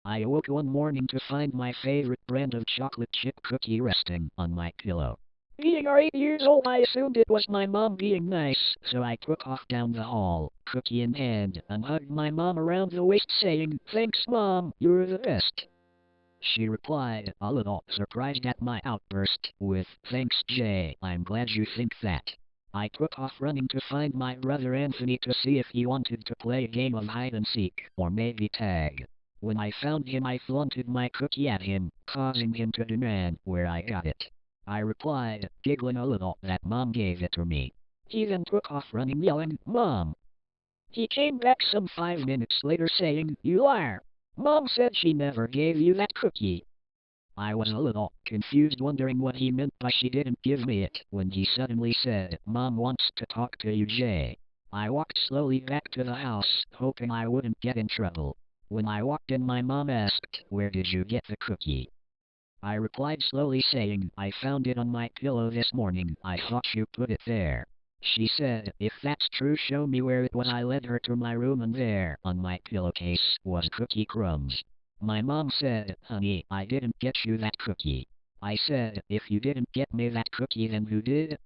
I awoke one morning to find my favorite brand of chocolate chip cookie resting on my pillow. Being 8 years old, I assumed it was my mom being nice, so I took off down the hall, cookie in hand, and hugged my mom around the waist saying, "Thanks, Mom, you're the best." She replied, a little surprised at my outburst, with, "Thanks, Jay, I'm glad you think that." I took off running to find my brother Anthony to see if he wanted to play a game of hide and seek, or maybe tag. When I found him, I flaunted my cookie at him, causing him to demand where I got it. I replied, giggling a little, that Mom gave it to me. He then took off running, yelling, "Mom!" He came back some 5 minutes later saying, "You liar! Mom said she never gave you that cookie." I was a little confused, wondering what he meant by she didn't give me it, when he suddenly said, "Mom wants to talk to you, Jay." I walked slowly back to the house, hoping I wouldn't get in trouble. When I walked in, my mom asked, "Where did you get the cookie?" I replied slowly saying, "I found it on my pillow this morning. I thought you put it there." She said, "If that's true, show me where it was." I led her to my room, and there, on my pillowcase, was cookie crumbs. My mom said, "Honey, I didn't get you that cookie." I said, "If you didn't get me that cookie, then who did?"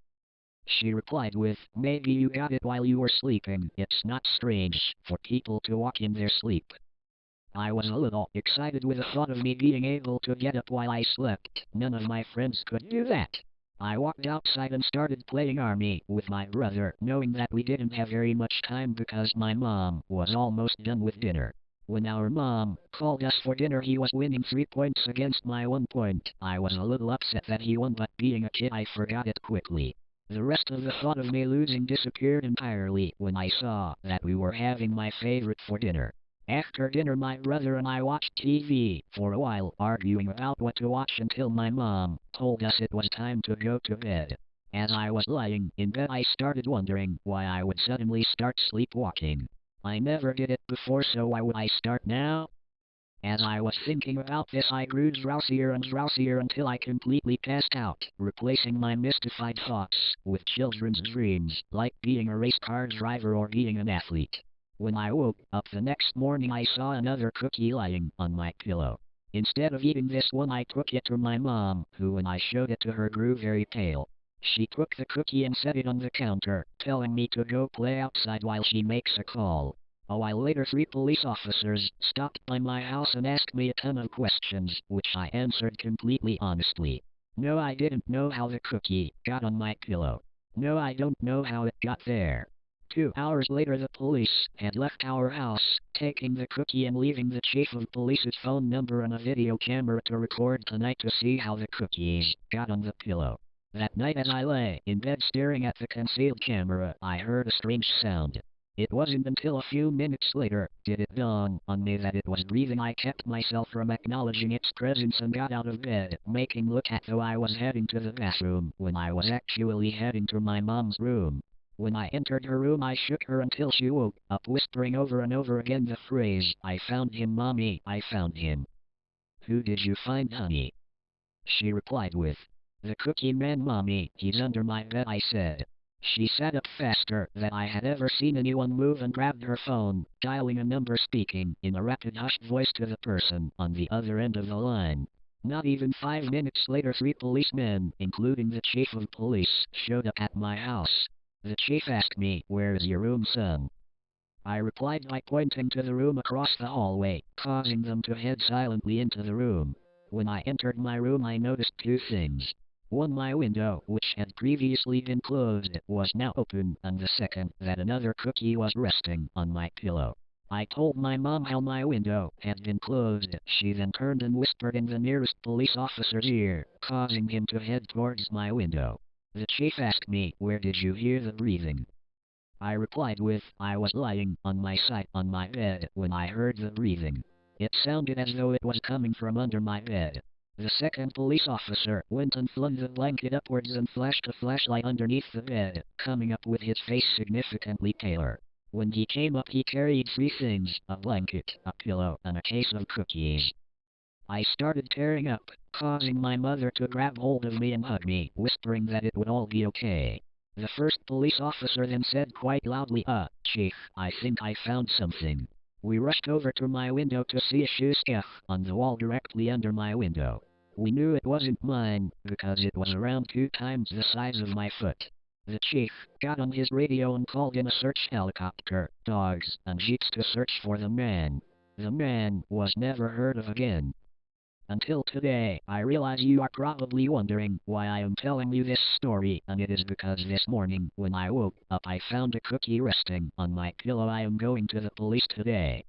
She replied with, "Maybe you got it while you were sleeping. It's not strange for people to walk in their sleep." I was a little excited with the thought of me being able to get up while I slept. None of my friends could do that. I walked outside and started playing army with my brother, knowing that we didn't have very much time because my mom was almost done with dinner. When our mom called us for dinner, he was winning 3 points against my 1 point. I was a little upset that he won, but being a kid, I forgot it quickly. The rest of the thought of me losing disappeared entirely when I saw that we were having my favorite for dinner. After dinner, my brother and I watched TV for a while, arguing about what to watch until my mom told us it was time to go to bed. As I was lying in bed, I started wondering why I would suddenly start sleepwalking. I never did it before, so why would I start now? As I was thinking about this, I grew drowsier and drowsier until I completely passed out, replacing my mystified thoughts with children's dreams, like being a race car driver or being an athlete. When I woke up the next morning, I saw another cookie lying on my pillow. Instead of eating this one, I took it to my mom, who, when I showed it to her, grew very pale. She took the cookie and set it on the counter, telling me to go play outside while she makes a call. A while later, 3 police officers stopped by my house and asked me a ton of questions, which I answered completely honestly. No, I didn't know how the cookie got on my pillow. No, I don't know how it got there. 2 hours later, the police had left our house, taking the cookie and leaving the chief of police's phone number and a video camera to record tonight to see how the cookies got on the pillow. That night, as I lay in bed staring at the concealed camera, I heard a strange sound. It wasn't until a few minutes later did it dawn on me that it was breathing. I kept myself from acknowledging its presence and got out of bed, making look as though I was heading to the bathroom when I was actually heading to my mom's room. When I entered her room, I shook her until she woke up, whispering over and over again the phrase, "I found him, Mommy, I found him." "Who did you find, honey?" She replied with, "The cookie man, Mommy. He's under my bed," I said. She sat up faster than I had ever seen anyone move and grabbed her phone, dialing a number, speaking in a rapid, hushed voice to the person on the other end of the line. Not even 5 minutes later, 3 policemen, including the chief of police, showed up at my house. The chief asked me, "Where's your room, son?" I replied by pointing to the room across the hallway, causing them to head silently into the room. When I entered my room, I noticed 2 things. One, my window, which had previously been closed, was now open, and the second, that another cookie was resting on my pillow. I told my mom how my window had been closed. She then turned and whispered in the nearest police officer's ear, causing him to head towards my window. The chief asked me, "Where did you hear the breathing?" I replied with, "I was lying on my side on my bed when I heard the breathing. It sounded as though it was coming from under my bed." The second police officer went and flung the blanket upwards and flashed a flashlight underneath the bed, coming up with his face significantly paler. When he came up, he carried 3 things: a blanket, a pillow, and a case of cookies. I started tearing up, causing my mother to grab hold of me and hug me, whispering that it would all be okay. The first police officer then said quite loudly, Chief, I think I found something." We rushed over to my window to see a shoe scuff on the wall directly under my window. We knew it wasn't mine, because it was around 2 times the size of my foot. The chief got on his radio and called in a search helicopter, dogs, and jeeps to search for the man. The man was never heard of again. Until today, I realize you are probably wondering why I am telling you this story, and it is because this morning, when I woke up, I found a cookie resting on my pillow. I am going to the police today.